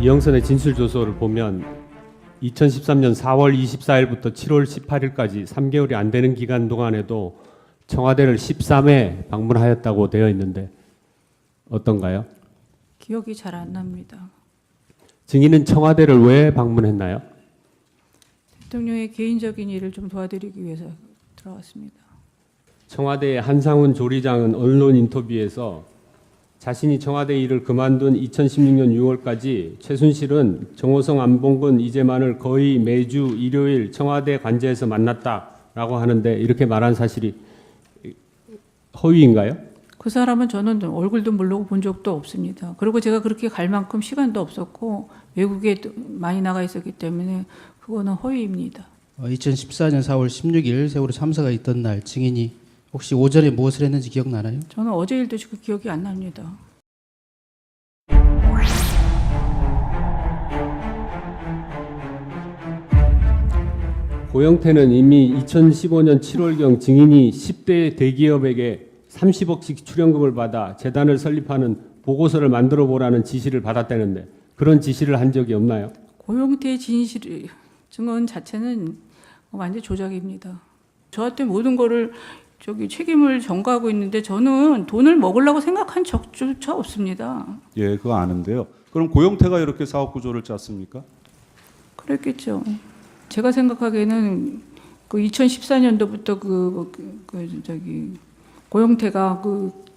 이영선의 진술조서를 보면 2013년 4월 24일부터 7월 18일까지 3개월이 안 되는 기간 동안에도 청와대를 13회 방문하였다고 되어 있는데 어떤가요? 기억이 잘 안 납니다. 증인은 청와대를 왜 방문했나요? 대통령의 개인적인 일을 좀 도와드리기 위해서 들어갔습니다. 청와대의 한상훈 조리장은 언론 인터뷰에서 자신이 청와대 일을 그만둔 2016년 6월까지 최순실은 정호성, 안봉근, 이재만을 거의 매주 일요일 청와대 관저에서 만났다라고 하는데 이렇게 말한 사실이 허위인가요? 그 사람은 저는 얼굴도 모르고 본 적도 없습니다. 그리고 제가 그렇게 갈 만큼 시간도 없었고 외국에 많이 나가 있었기 때문에 그거는 허위입니다. 2014년 4월 16일 세월호 참사가 있던 날 증인이 혹시 오전에 무엇을 했는지 기억나나요? 저는 어제 일도 지금 기억이 안 납니다. 고영태는 이미 2015년 7월경 증인이 10대 대기업에게 30억씩 출연금을 받아 재단을 설립하는 보고서를 만들어 보라는 지시를 받았다는데 그런 지시를 한 적이 없나요? 고용태 진실 증언 자체는 완전 조작입니다. 저한테 모든 거를 책임을 전가하고 있는데 저는 돈을 먹으려고 생각한 적조차 없습니다. 예, 그거 아는데요. 그럼 고영태가 이렇게 사업 구조를 짰습니까? 그랬겠죠. 제가 생각하기에는 그 2014년도부터 고영태가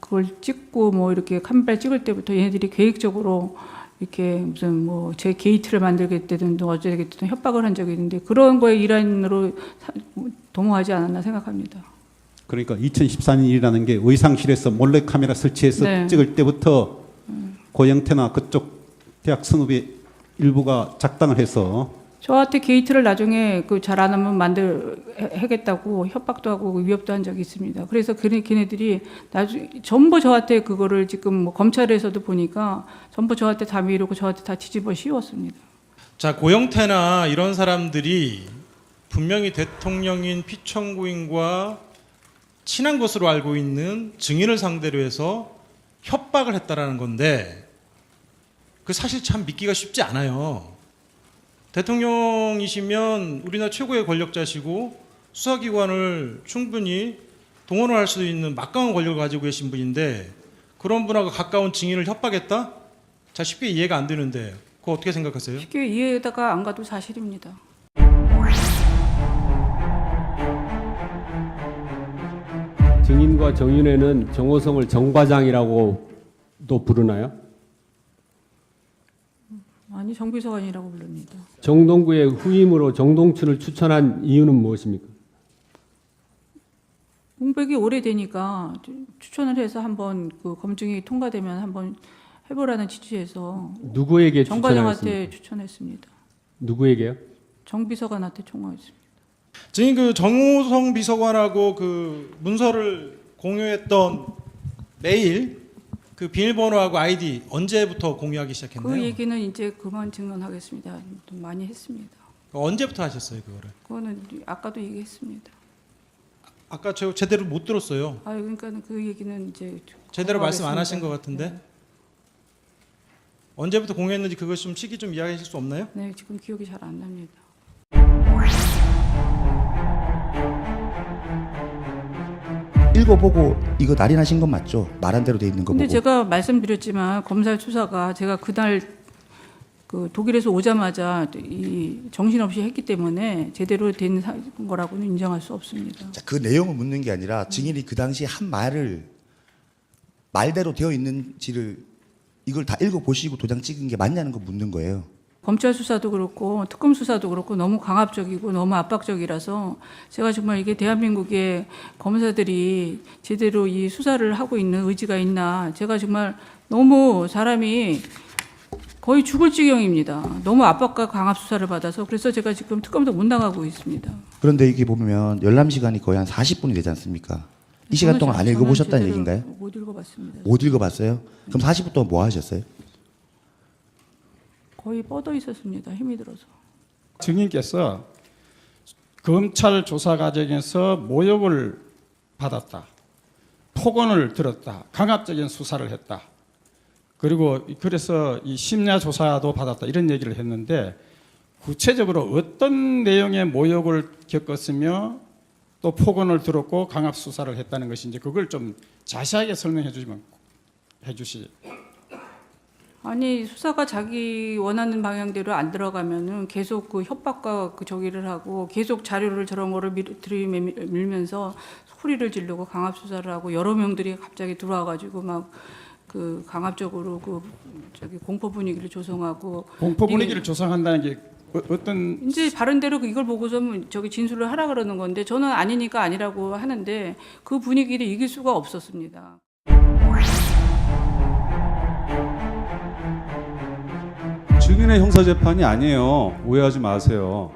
그걸 찍고 뭐 이렇게 카메라 찍을 때부터 얘네들이 계획적으로 이렇게 무슨 뭐 제 게이트를 만들겠다든 어쩌겠다든 협박을 한 적이 있는데 그런 거에 일환으로 도모하지 않았나 생각합니다. 그러니까 2014년 일이라는 게 의상실에서 몰래 카메라 설치해서 네. 찍을 때부터 고영태나 그쪽 대학 성읍의 일부가 작당을 해서 저한테 게이트를 나중에 잘 안 하면 하겠다고 협박도 하고 위협도 한 적이 있습니다. 그래서 걔네들이 나중에 전부 저한테 그거를 지금 뭐 검찰에서도 보니까 전부 저한테 다 미루고 저한테 다 뒤집어 씌웠습니다. 자, 고영태나 이런 사람들이 분명히 대통령인 피청구인과 친한 것으로 알고 있는 증인을 상대로 해서 협박을 했다라는 건데 그 사실 참 믿기가 쉽지 않아요. 대통령이시면 우리나라 최고의 권력자시고 수사기관을 충분히 동원을 할 수 있는 막강한 권력을 가지고 계신 분인데 그런 분하고 가까운 증인을 협박했다? 자, 쉽게 이해가 안 되는데 그거 어떻게 생각하세요? 쉽게 이해가 안 가도 사실입니다. 증인과 정윤회는 정호성을 정과장이라고도 부르나요? 아니 정비서관이라고 부릅니다. 정동구의 후임으로 정동춘을 추천한 이유는 무엇입니까? 공백이 오래되니까 추천을 해서 한번 검증이 통과되면 한번 해보라는 취지에서 누구에게 정과장한테 추천하였습니까? 추천했습니다. 누구에게요? 정비서관한테 청구했습니다. 증인 그 정호성 비서관하고 그 문서를 공유했던 메일 그 비밀번호하고 아이디 언제부터 공유하기 시작했나요? 그 얘기는 이제 그만 증언하겠습니다. 좀 많이 했습니다. 언제부터 하셨어요 그거를? 그거는 아까도 얘기했습니다. 아까 저 제대로 못 들었어요. 그러니까는 그 얘기는 이제 제대로 말씀 안 하신 것 공유하겠습니다. 같은데 언제부터 공유했는지 그것 좀 시기 좀 이야기하실 수 없나요? 네, 지금 기억이 잘 안 납니다. 읽어보고 이거 날인하신 건 맞죠? 말한 대로 돼 있는 거 근데 보고. 제가 말씀드렸지만 검찰 수사가 제가 그날 독일에서 오자마자 이 정신없이 했기 때문에 제대로 된 거라고는 인정할 수 없습니다. 자, 그 내용을 묻는 게 아니라 증인이 그 당시 한 말을 말대로 되어 있는지를 이걸 다 읽어보시고 도장 찍은 게 맞냐는 거 묻는 거예요. 검찰 수사도 그렇고 특검 수사도 그렇고 너무 강압적이고 너무 압박적이라서 제가 정말 이게 대한민국의 검사들이 제대로 이 수사를 하고 있는 의지가 있나 제가 정말 너무 사람이 거의 죽을 지경입니다. 너무 압박과 강압 수사를 받아서 그래서 제가 지금 특검도 못 나가고 있습니다. 그런데 이게 보면 열람 시간이 거의 한 40분이 되지 않습니까? 이 시간 동안 안 읽어보셨다는 저는 얘기인가요? 못 읽어봤습니다. 못 읽어봤어요? 그럼 40분 동안 뭐 하셨어요? 거의 뻗어 있었습니다. 힘이 들어서. 증인께서 검찰 조사 과정에서 모욕을 받았다, 폭언을 들었다, 강압적인 수사를 했다, 그리고 그래서 이 심야 조사도 받았다 이런 얘기를 했는데 구체적으로 어떤 내용의 모욕을 겪었으며 또 폭언을 들었고 강압 수사를 했다는 것인지 그걸 좀 자세하게 설명해 주시면 해주시. 아니 수사가 자기 원하는 방향대로 안 들어가면은 계속 그 협박과 그 저기를 하고 계속 자료를 저런 거를 들이밀면서 소리를 지르고 강압 수사를 하고 여러 명들이 갑자기 들어와가지고 막 그 강압적으로 그 저기 공포 분위기를 조성하고 공포 분위기를 조성한다는 게 어떤 이제 바른대로 이걸 보고서 저기 진술을 하라 그러는 건데 저는 아니니까 아니라고 하는데 그 분위기를 이길 수가 없었습니다. 증인의 형사재판이 아니에요. 오해하지 마세요.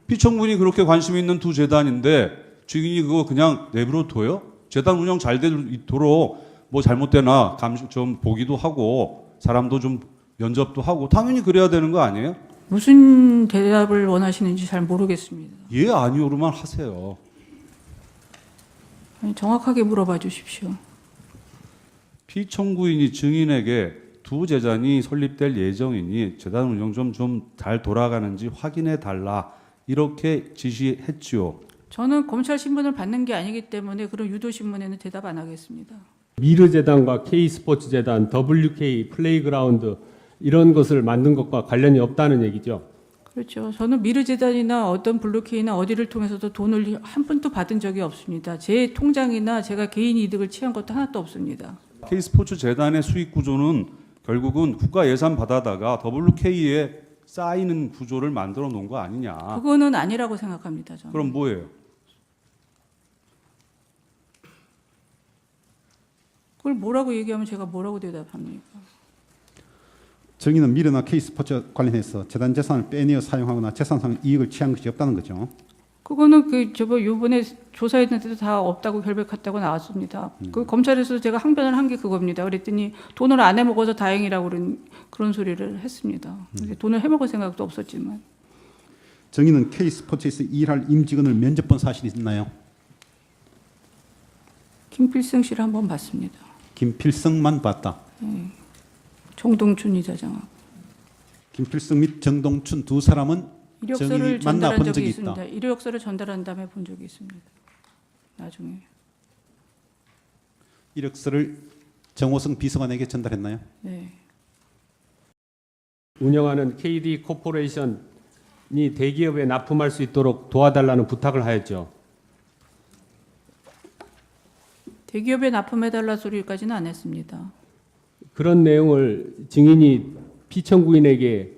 피청군이 그렇게 관심 있는 두 재단인데 증인이 그거 그냥 내버려 둬요? 재단 운영 잘 되도록 뭐 잘못되나 감시 좀 보기도 하고 사람도 좀 면접도 하고 당연히 그래야 되는 거 아니에요? 무슨 대답을 원하시는지 잘 모르겠습니다. 예 아니오로만 하세요. 아니, 정확하게 물어봐 주십시오. 피청구인이 증인에게 두 재단이 설립될 예정이니 재단 운영 좀 잘 돌아가는지 확인해 달라 이렇게 지시했지요. 저는 검찰 신분을 받는 게 아니기 때문에 그런 유도 신문에는 대답 안 하겠습니다. 미르재단과 K스포츠재단, WK 플레이그라운드 이런 것을 만든 것과 관련이 없다는 얘기죠. 그렇죠. 저는 미르재단이나 어떤 블루케이나 어디를 통해서도 돈을 한 푼도 받은 적이 없습니다. 제 통장이나 제가 개인 이득을 취한 것도 하나도 없습니다. K스포츠 재단의 수익 구조는 결국은 국가 예산 받아다가 WK에 쌓이는 구조를 만들어 놓은 거 아니냐. 그거는 아니라고 생각합니다. 저는. 그럼 뭐예요? 그걸 뭐라고 얘기하면 제가 뭐라고 대답합니까? 정의는 미르나 K스포츠 관련해서 재단 재산을 빼내어 사용하거나 재산상 이익을 취한 것이 없다는 거죠. 그거는 요번에 조사했는데도 다 없다고 결백했다고 나왔습니다. 그 검찰에서 제가 항변을 한 게 그겁니다. 그랬더니 돈을 안 해먹어서 다행이라고 그런 소리를 했습니다. 돈을 해먹을 생각도 없었지만. 정의는 K스포츠에서 일할 임직원을 면접 본 사실이 있나요? 김필승 씨를 한번 봤습니다. 김필승만 봤다. 정동춘 이사장하고. 김필승 및 정동춘 두 사람은 이력서를 정인이 만나 전달한 본 적이 적이 있습니다. 있다. 이력서를 전달한 다음에 본 적이 있습니다. 나중에. 이력서를 정호성 비서관에게 전달했나요? 네. 운영하는 KD 코퍼레이션이 대기업에 납품할 수 있도록 도와달라는 부탁을 하였죠. 대기업에 납품해달라 소리까지는 안 했습니다. 그런 내용을 증인이 피청구인에게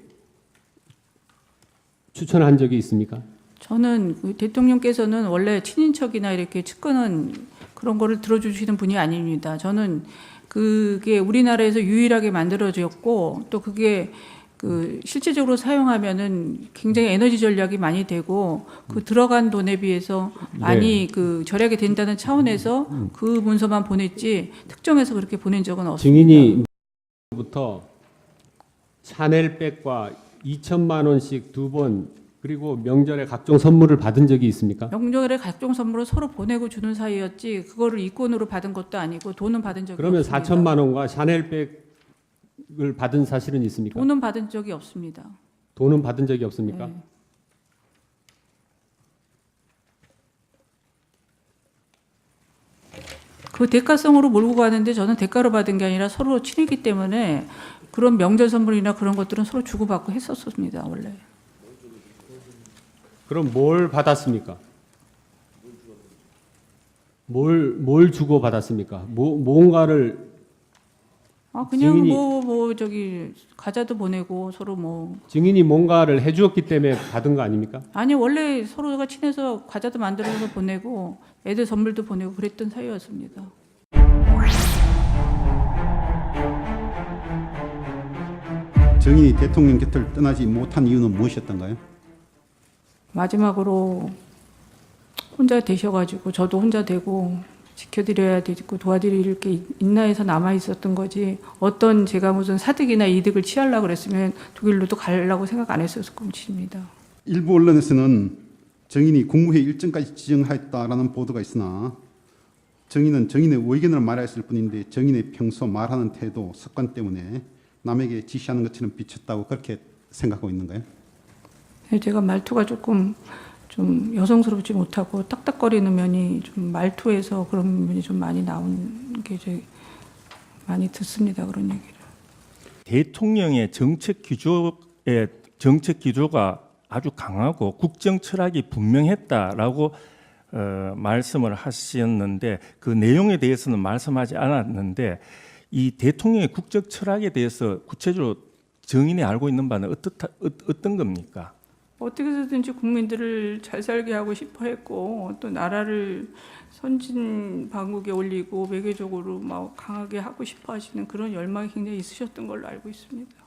추천한 적이 있습니까? 저는 그 대통령께서는 원래 친인척이나 이렇게 측근은 그런 거를 들어주시는 분이 아닙니다. 저는 그게 우리나라에서 유일하게 만들어졌고 또 그게 그 실제적으로 사용하면은 굉장히 에너지 전략이 많이 되고 그 들어간 돈에 비해서 많이 그 절약이 된다는 차원에서 그 문서만 보냈지 특정해서 그렇게 보낸 적은 없습니다. 증인이 부터 샤넬백과 2천만 원씩 두 번 그리고 명절에 각종 선물을 받은 적이 있습니까? 명절에 각종 선물을 서로 보내고 주는 사이였지 그거를 이권으로 받은 것도 아니고 돈은 받은 적이 그러면 없습니다. 4천만 원과 샤넬백을 받은 사실은 있습니까? 돈은 받은 적이 없습니다. 돈은 받은 적이 없습니까? 네. 그 대가성으로 몰고 가는데 저는 대가로 받은 게 아니라 서로 친했기 때문에 그런 명절 선물이나 그런 것들은 서로 주고받고 했었습니다. 원래. 그럼 뭘 받았습니까? 뭘 주고 받았습니까? 뭔가를 그냥 증인이- 저기 과자도 보내고 서로 뭐 증인이 뭔가를 해주었기 때문에 받은 거 아닙니까? 아니 원래 서로가 친해서 과자도 만들어서 보내고 애들 선물도 보내고 그랬던 사이였습니다. 정인이 대통령 곁을 떠나지 못한 이유는 무엇이었던가요? 마지막으로 혼자 되셔가지고 저도 혼자 되고 지켜드려야 되고 도와드릴 게 있나 해서 남아 있었던 거지 어떤 제가 무슨 사득이나 이득을 취하려고 그랬으면 독일로도 가려고 생각 안 했었을 것입니다. 일부 언론에서는 정인이 국무회의 일정까지 지정하였다라는 보도가 있으나 정의는 정의의 의견을 말했을 뿐인데 정의의 평소 말하는 태도, 습관 때문에 남에게 지시하는 것처럼 비쳤다고 그렇게 생각하고 있는가요? 네, 제가 말투가 조금 좀 여성스럽지 못하고 딱딱거리는 면이 좀 말투에서 그런 면이 좀 많이 나온 게 이제 많이 듣습니다. 그런 얘기를. 대통령의 정책 기조가 아주 강하고 국정 철학이 분명했다라고 말씀을 하셨는데 그 내용에 대해서는 말씀하지 않았는데 이 대통령의 국정 철학에 대해서 구체적으로 정인이 알고 있는 바는 어떤 겁니까? 어떻게 해서든지 국민들을 잘 살게 하고 싶어 했고 또 나라를 선진 방국에 올리고 외교적으로 막 강하게 하고 싶어 하시는 그런 열망이 굉장히 있으셨던 걸로 알고 있습니다.